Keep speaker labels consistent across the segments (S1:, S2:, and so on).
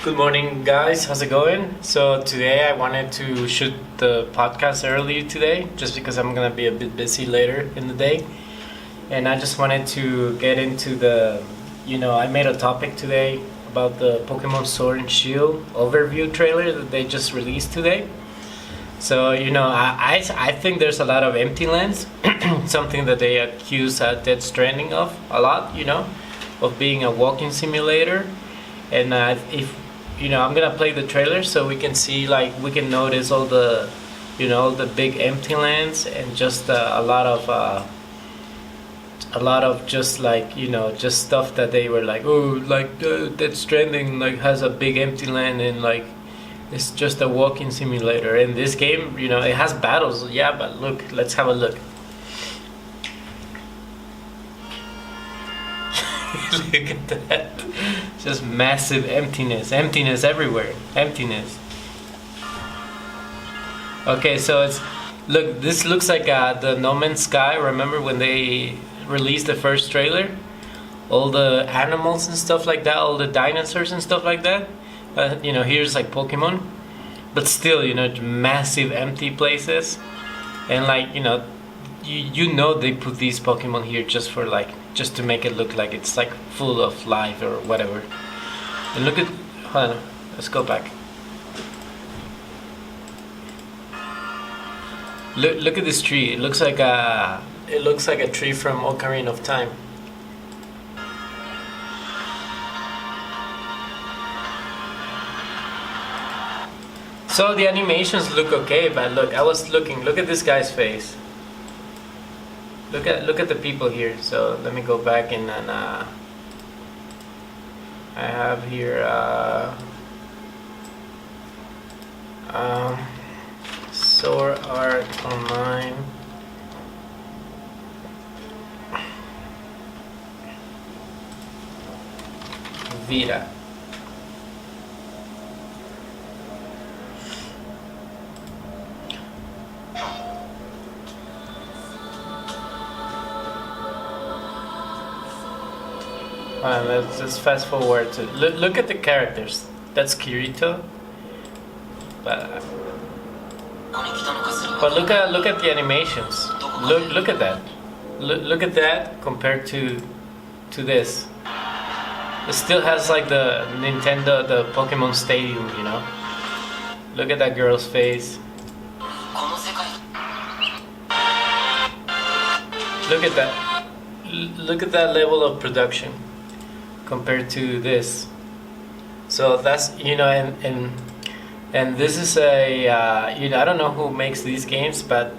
S1: Good morning, guys. How's it going? So today I wanted to shoot the podcast early today, just because I'm gonna be a bit busy later in the day, and I just wanted to get into I made a topic today about the Pokemon Sword and Shield overview trailer that they just released today. So I think there's a lot of empty lands, something that they accuse Dead Stranding of a lot. Of being a walking simulator, and if I'm gonna play the trailer so we can see, like, we can notice all the the big empty lands, and just a lot of just, like, just stuff that they were like, oh, like, Dead Stranding, like, has a big empty land, and, like, it's just a walking simulator. In this game, it has battles, yeah, but look, let's have a look. Look at that. Just massive emptiness. Emptiness everywhere. Emptiness. Okay, so this looks like the No Man's Sky. Remember when they released the first trailer? All the animals and stuff like that, all the dinosaurs and stuff like that. Here's like Pokemon. But still, massive empty places. And, like, they put these Pokemon here just to make it look like it's, like, full of life or whatever. And hold on, let's go back. Look at this tree. It looks like a tree from Ocarina of Time. So the animations look okay, but look at this guy's face. Look at the people here. So let me go back and then I have here Sword Art Online. Vita. Let's fast forward to look at the characters. That's Kirito, but look at the animations. Look at that. Look at that compared to this. It still has, like, the Nintendo, the Pokemon Stadium. Look at that girl's face. Look at that. Look at that level of production compared to this. So that's and this is a I don't know who makes these games, but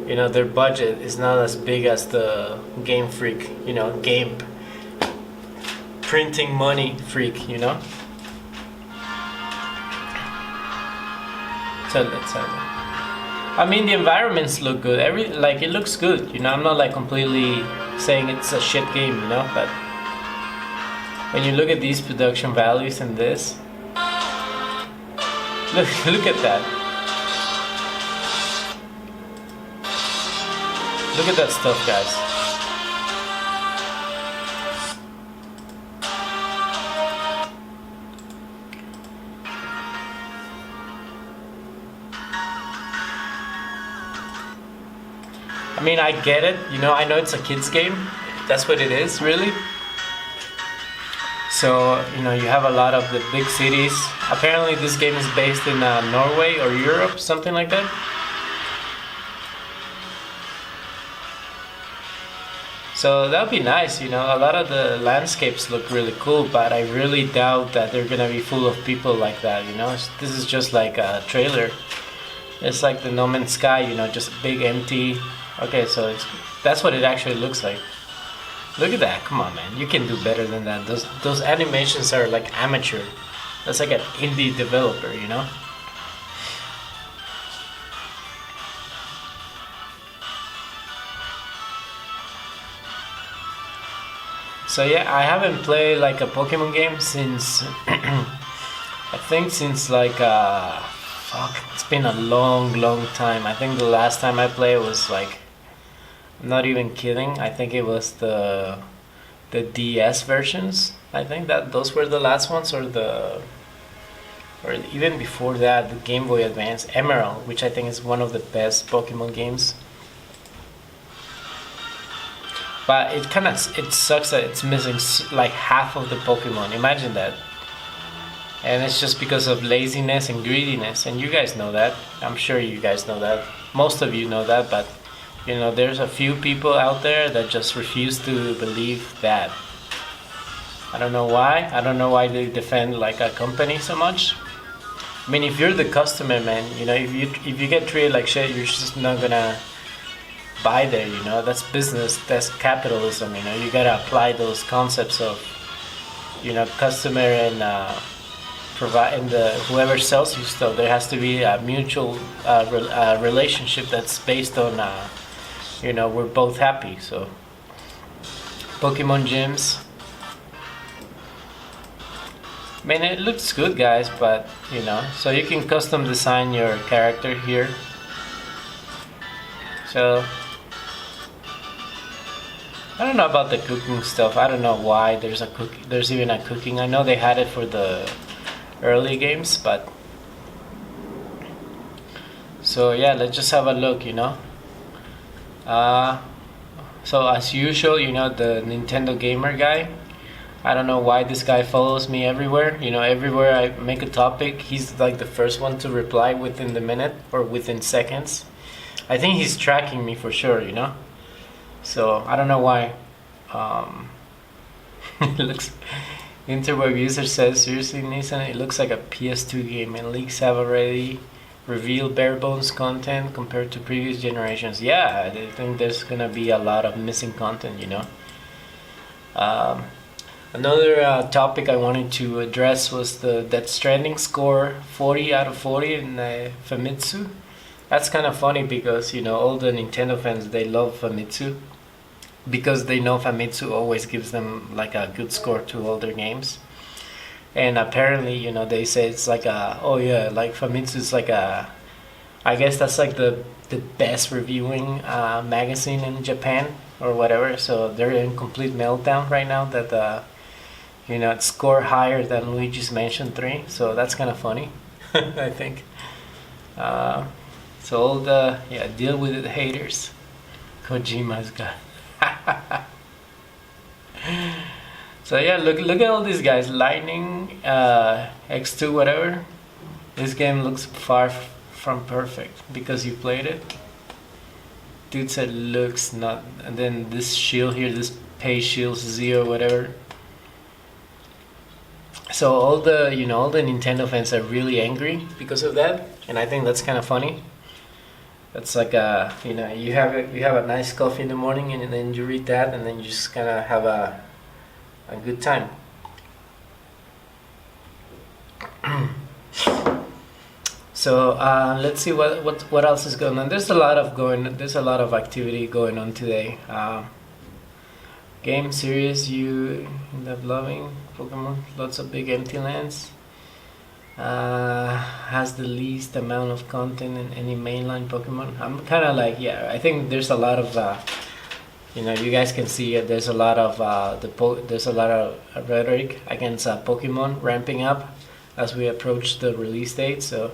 S1: their budget is not as big as the Game Freak, game printing money freak. So let's have it. I mean, the environments look good. It looks good. I'm not, like, completely saying it's a shit game, but when you look at these production values and this, look at that. Look at that stuff, guys. I mean, I get it. I know it's a kid's game. That's what it is, really. So, you have a lot of the big cities. Apparently, this game is based in Norway or Europe, something like that. So that would be nice. A lot of the landscapes look really cool, but I really doubt that they're gonna be full of people like that. This is just like a trailer. It's like the No Man's Sky. Just big empty. Okay, so that's what it actually looks like. Look at that! Come on, man, you can do better than that. Those animations are, like, amateur. That's like an indie developer. So yeah, I haven't played, like, a Pokemon game since I think since, like, it's been a long time. I think the last time I played was, like, I'm not even kidding. I think it was the DS versions. I think that those were the last ones, or or even before that, the Game Boy Advance Emerald, which I think is one of the best Pokemon games. But it sucks that it's missing like half of the Pokemon. Imagine that. And it's just because of laziness and greediness, and you guys know that. I'm sure you guys know that. Most of you know that, but there's a few people out there that just refuse to believe that. I don't know why. I don't know why they defend like a company so much. I mean, if you're the customer, man, if you get treated like shit, you're just not gonna buy there. That's business. That's capitalism. You gotta apply those concepts of, customer and provide, and whoever sells you stuff. There has to be a mutual relationship that's based on, we're both happy. So, Pokemon gyms. I mean, it looks good, guys, but so you can custom design your character here. So I don't know about the cooking stuff. I don't know why there's even a cooking. I know they had it for the early games, but so yeah, let's just have a look. So as usual, the Nintendo gamer guy. I don't know why this guy follows me everywhere. Everywhere I make a topic, he's like the first one to reply within the minute or within seconds. I think he's tracking me for sure, So I don't know why. It looks. Interweb user says, seriously, Nissan, it looks like a PS2 game, and leaks have already revealed bare bones content compared to previous generations. Yeah, I think there's gonna be a lot of missing content, Another topic I wanted to address was that Stranding score 40 out of 40 in Famitsu. That's kind of funny because all the Nintendo fans, they love Famitsu because they know Famitsu always gives them like a good score to all their games. And apparently, they say it's like like Famitsu is like I guess that's like the best reviewing magazine in Japan or whatever. So they're in complete meltdown right now that it scored higher than Luigi's Mansion 3. So that's kind of funny, I think. So all deal with it, haters. Kojima's got. So yeah, look at all these guys. Lightning, X2, whatever. This game looks far from perfect because you played it. Dude said looks not, and then this shield here, this pay shield Z or whatever. So all the Nintendo fans are really angry because of that, and I think that's kind of funny. That's like you have a nice coffee in the morning, and then you read that, and then you just kind of have a good time. So let's see what else is going on. There's a lot of activity going on today. Game series you end up loving. Pokemon, lots of big empty lands. Has the least amount of content in any mainline Pokemon. I'm kind of like, I think there's a lot of you guys can see it. There's a lot of rhetoric against Pokemon ramping up as we approach the release date. So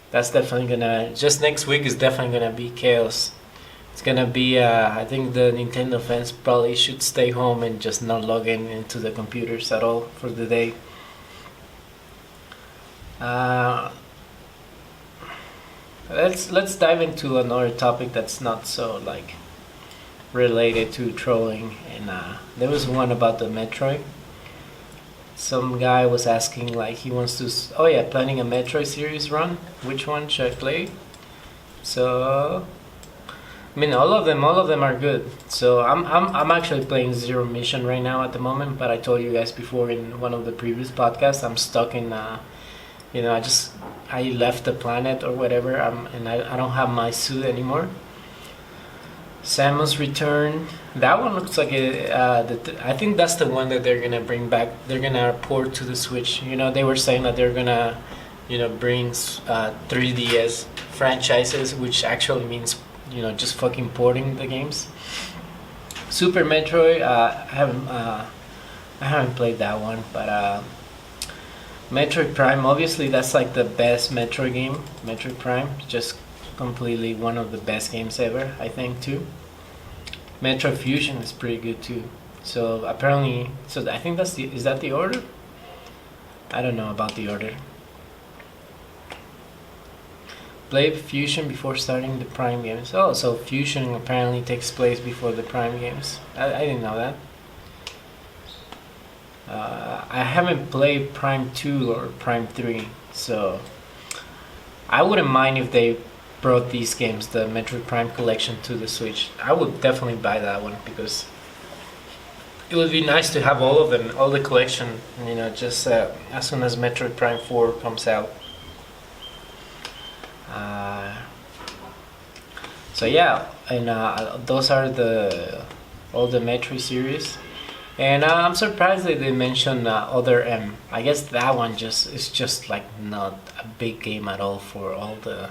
S1: that's definitely gonna, just next week is definitely gonna be chaos. It's gonna be I think the Nintendo fans probably should stay home and just not log into the computers at all for the day. Let's dive into another topic that's not so like related to trolling, and there was one about the Metroid. Some guy was asking like he wants to planning a Metroid series run. Which one should I play? So I mean, all of them are good. So I'm actually playing Zero Mission right now at the moment. But I told you guys before in one of the previous podcasts, I'm stuck in. I left the planet or whatever. I don't have my suit anymore. Samus Return. That one looks like I think that's the one that they're gonna bring back. They're gonna port to the Switch. They were saying that they're gonna, bring 3DS franchises, which actually means just fucking porting the games. Super Metroid, I haven't played that one, but Metroid Prime, obviously, that's like the best Metroid game. Metroid Prime, just completely one of the best games ever, I think, too. Metroid Fusion is pretty good too. So apparently, so I think is that the order? I don't know about the order. Play Fusion before starting the Prime games. Oh, so Fusion apparently takes place before the Prime games. I didn't know that. I haven't played Prime 2 or Prime 3, so I wouldn't mind if they brought these games, the Metroid Prime collection, to the Switch. I would definitely buy that one because it would be nice to have all of them, all the collection, just as soon as Metroid Prime 4 comes out. So yeah, and those are all the Metroid series. And I'm surprised that they mentioned other M. I guess that one is just like not a big game at all for all the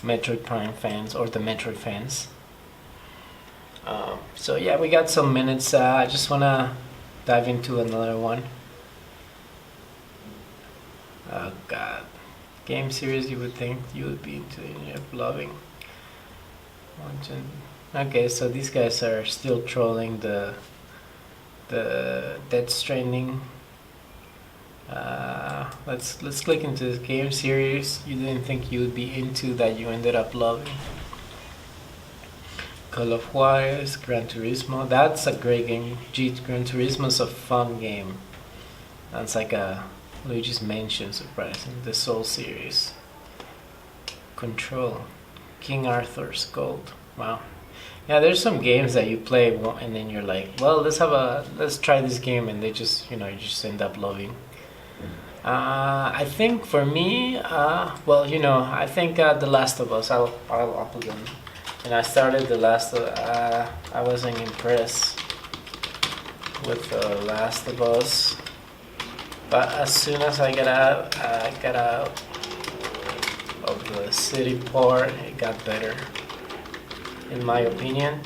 S1: Metroid Prime fans or the Metroid fans. So yeah, we got some minutes. I just wanna dive into another one. Oh God, game series you would think you would be into loving. Okay, so these guys are still trolling the Death Stranding. Let's click into this game series you didn't think you would be into that you ended up loving. Call of Juarez, Gran Turismo. That's a great game. Gran Turismo's a fun game. That's like a Luigi's Mansion, surprising. The Soul series. Control. King Arthur's Gold. Wow. Yeah, there's some games that you play and then you're like, well, let's try this game, and they just you just end up loving. I think for me, I think The Last of Us. I'll put them. And I started The Last of. I wasn't impressed with The Last of Us, but as soon as I got out of the city part, it got better, in my opinion.